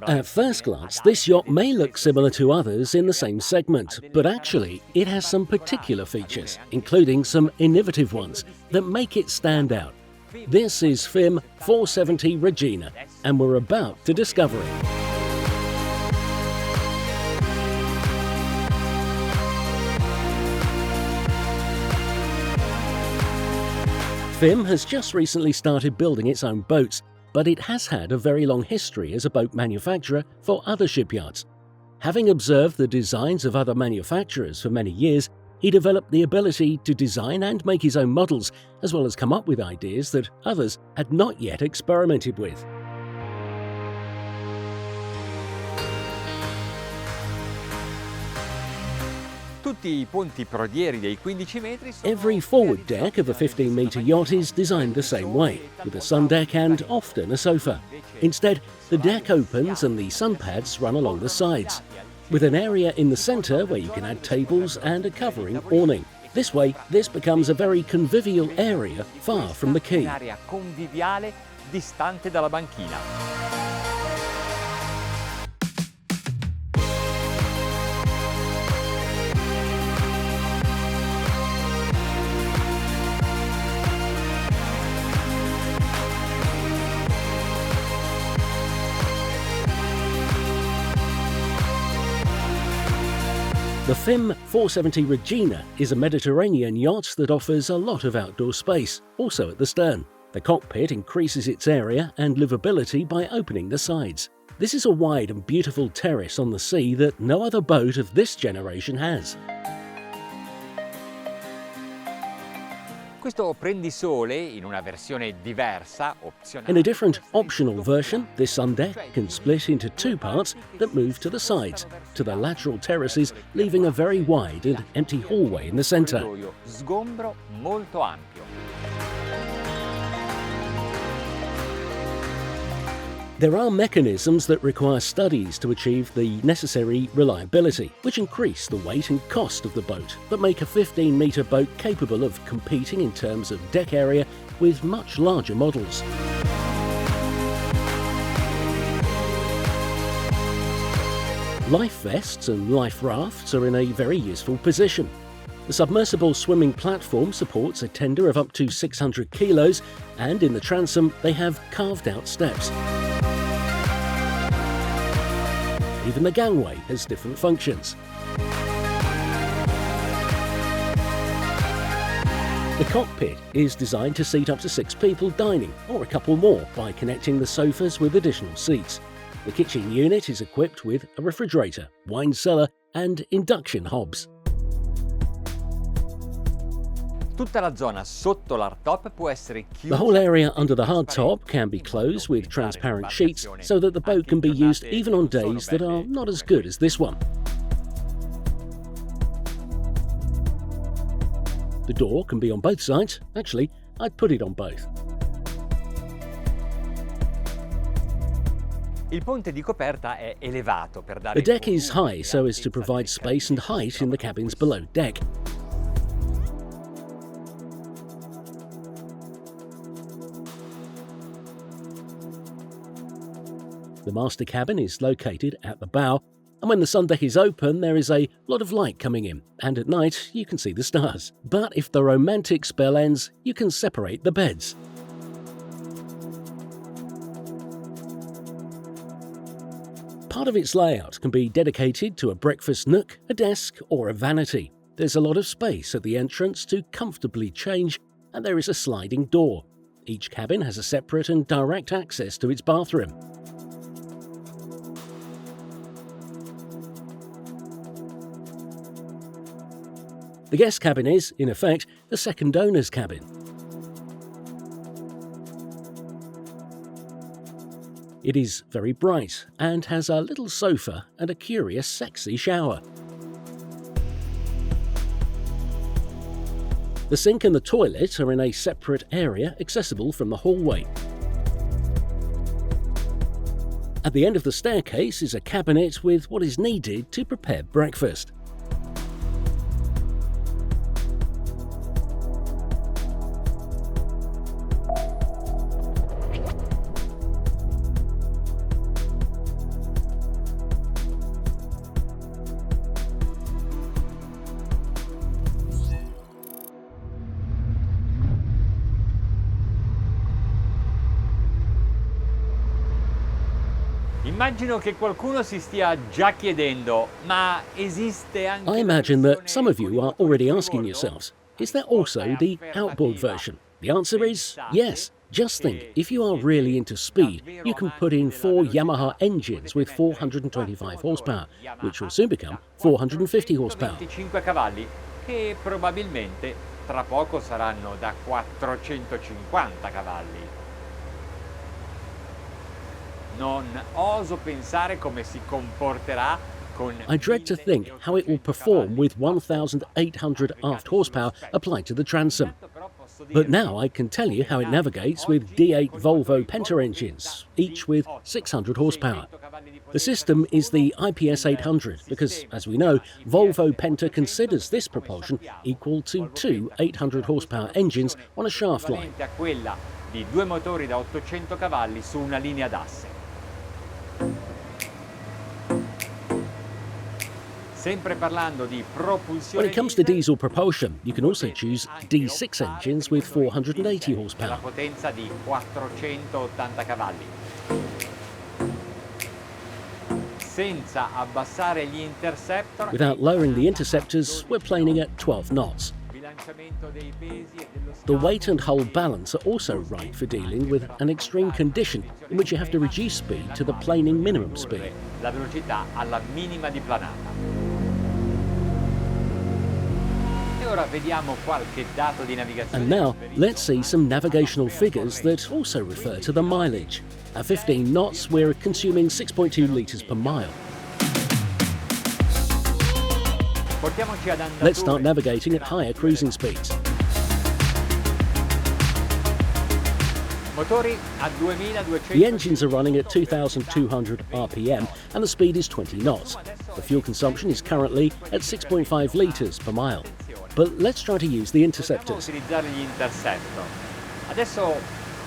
At first glance, this yacht may look similar to others in the same segment, but actually it has some particular features, including some innovative ones, that make it stand out. This is FIM 470 Regina, and we're about to discover it. FIM has just recently started building its own boats, but it has had a very long history as a boat manufacturer for other shipyards. Having observed the designs of other manufacturers for many years, he developed the ability to design and make his own models, as well as come up with ideas that others had not yet experimented with. Every forward deck of a 15-metre yacht is designed the same way, with a sun deck and often a sofa. Instead, the deck opens and the sun pads run along the sides, with an area in the centre where you can add tables and a covering awning. This way, this becomes a very convivial area far from the quay. The FIM 470 Regina is a Mediterranean yacht that offers a lot of outdoor space, also at the stern. The cockpit increases its area and livability by opening the sides. This is a wide and beautiful terrace on the sea that no other boat of this generation has. In a different optional version, this sun deck can split into two parts that move to the sides, to the lateral terraces, leaving a very wide and empty hallway in the centre. There are mechanisms that require studies to achieve the necessary reliability, which increase the weight and cost of the boat, but make a 15-metre boat capable of competing in terms of deck area with much larger models. Life vests and life rafts are in a very useful position. The submersible swimming platform supports a tender of up to 600 kilos, and in the transom they have carved-out steps. Even the gangway has different functions. The cockpit is designed to seat up to 6 people dining, or a couple more, by connecting the sofas with additional seats. The kitchen unit is equipped with a refrigerator, wine cellar, and induction hobs. The whole area under the hardtop can be closed with transparent sheets so that the boat can be used even on days that are not as good as this one. The door can be on both sides. Actually, I'd put it on both. The deck is high so as to provide space and height in the cabins below deck. The master cabin is located at the bow, and when the sun deck is open there is a lot of light coming in, and at night you can see the stars. But if the romantic spell ends, you can separate the beds. Part of its layout can be dedicated to a breakfast nook, a desk, or a vanity. There's a lot of space at the entrance to comfortably change, and there is a sliding door. Each cabin has a separate and direct access to its bathroom. The guest cabin is, in effect, the second owner's cabin. It is very bright and has a little sofa and a curious, sexy shower. The sink and the toilet are in a separate area accessible from the hallway. At the end of the staircase is a cabinet with what is needed to prepare breakfast. Immagino che qualcuno si stia già chiedendo, ma esiste anche I imagine that some of you are already asking yourselves, is there also the outboard version? The answer is yes. Just think, if you are really into speed, you can put in 4 Yamaha engines with 425 horsepower, which will soon become 450 horsepower. 25 cavalli, che probabilmente tra poco saranno da 450 cavalli. Non oso pensare come si comporterà con I dread to think how it will perform with 1,800 aft horsepower applied to the transom. But now I can tell you how it navigates with D8 Volvo Penta engines, each with 600 horsepower. The system is the IPS 800 because, as we know, Volvo Penta considers this propulsion equal to 2 800 horsepower engines on a shaft line. a quella di 2 motori da 800 cavalli su una linea d'asse. Sempre parlando di propulsione. When it comes to diesel propulsion, you can also choose D6 engines with 480 la horsepower. potenza di 480 cavalli. Senza abbassare gli interceptor. Without lowering the interceptors, we're planing at 12 knots. Bilanciamento dei pesi e dello The weight and hull balance are also right for dealing with an extreme condition in which you have to reduce speed to the planing minimum speed. La velocità alla minima di planata. E ora vediamo qualche dato di navigazione. And now, let's see some navigational figures that also refer to the mileage. At 15 knots, we're consuming 6.2 litres per mile. Portiamoci ad andature. Let's start navigating at higher cruising speeds. Motori a 2200. The engines are running at 2,200 RPM and the speed is 20 knots. The fuel consumption is currently at 6.5 litres per mile. But let's try to use the interceptors. Utilizzare gli interceptor. Adesso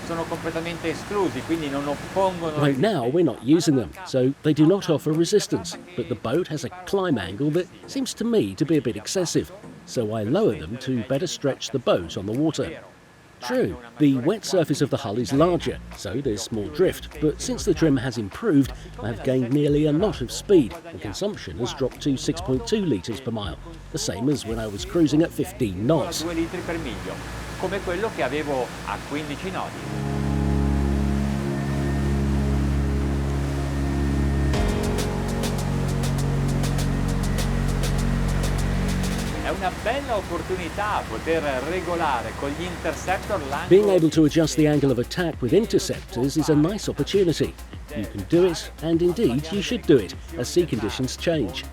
sono completamente esclusi, quindi non oppongono. Right now, we're not using them, so they do not offer resistance. But the boat has a climb angle that seems to me to be a bit excessive, so I lower them to better stretch the boat on the water. True, the wet surface of the hull is larger, so there's more drift, but since the trim has improved, I have gained nearly a knot of speed, and consumption has dropped to 6.2 litres per mile, the same as when I was cruising at 15 knots. 2 litri per miglio, come quello che avevo a 15 nodi. È una bella opportunità poter regolare con gli interceptor l'angolo. Being able to adjust the angle of attack with interceptors is a nice opportunity. You can do it, and indeed you should do it, as sea conditions change.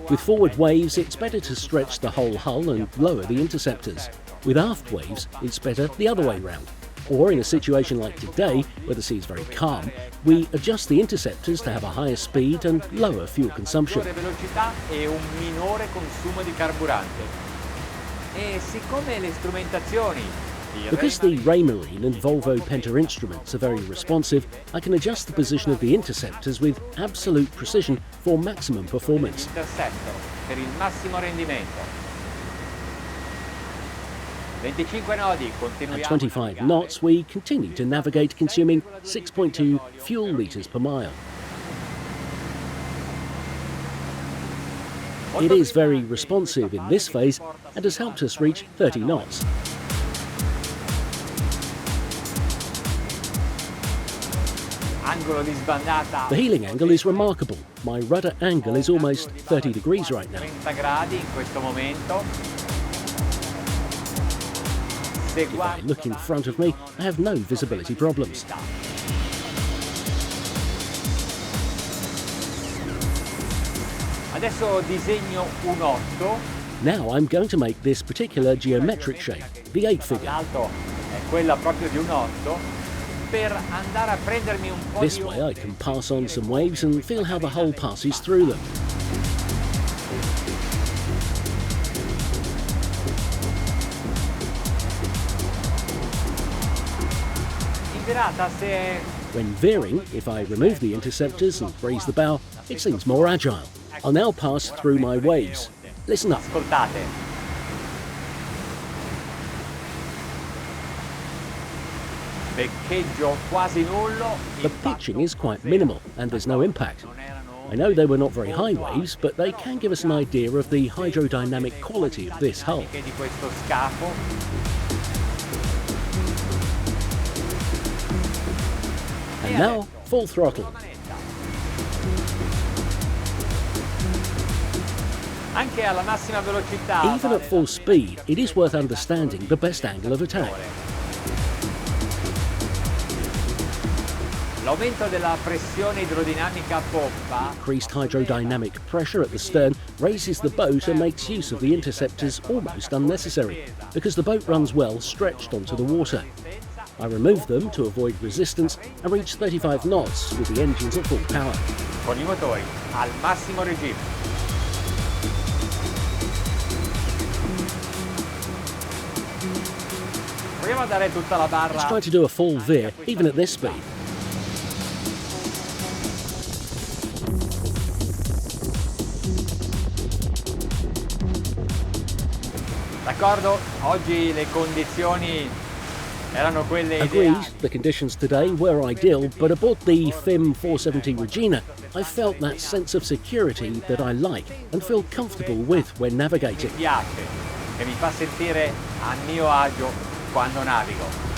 With forward waves, it's better to stretch the whole hull and lower the interceptors. With aft waves, it's better the other way round. Or in a situation like today, where the sea is very calm, we adjust the interceptors to have a higher speed and lower fuel consumption. Velocità e un minore consumo di carburante. E siccome le strumentazioni di Because the Raymarine and Volvo Penta instruments are very responsive, I can adjust the position of the interceptors with absolute precision for maximum performance. interceptor per il massimo rendimento. 25 nodi, continuiamo At a 25 navigare. knots, we continue to navigate consuming 6.2 fuel litres per mile. It is very responsive in this phase and has helped us reach 30 knots. Angolo di sbandata The heeling angle is remarkable. My rudder angle is almost 30 degrees right now. 30 gradi in questo momento. Se If I look in front of me, I have no visibility problems. Adesso disegno un 8. Now I'm going to make this particular geometric shape, the 8 figure. L'alto è quella proprio di un 8. Per andare a prendermi un po' This di way I can pass on some waves and feel how the hull passes through them. in virata se When veering, if I remove the interceptors and raise the bow, it seems more agile. I'll now pass through my waves. Listen up. ascoltate. Peccheggio quasi nullo. The pitching is quite minimal and there's no impact. I know they were not very high waves, but they can give us an idea of the hydrodynamic quality of this hull. Di questo scafo. And now, full throttle. Anche alla massima velocità. Even at full speed, it is worth understanding the best angle of attack. L'aumento della pressione idrodinamica a poppa. Increased hydrodynamic pressure at the stern raises the boat and makes use of the interceptors almost unnecessary, because the boat runs well stretched onto the water. I removed them to avoid resistance and reached 35 knots with the engines at full power. Con I motori al massimo regime. Proviamo a dare tutta la barra. Let's try to do a full veer, even at this speed. D'accordo, oggi le condizioni erano quelle Agreed, ideali. the conditions today were ideal, but aboard the FIM 470 Regina, I felt that sense of security that I like and feel comfortable with when navigating. Mi piace, che mi fa sentire a mio agio quando navigo.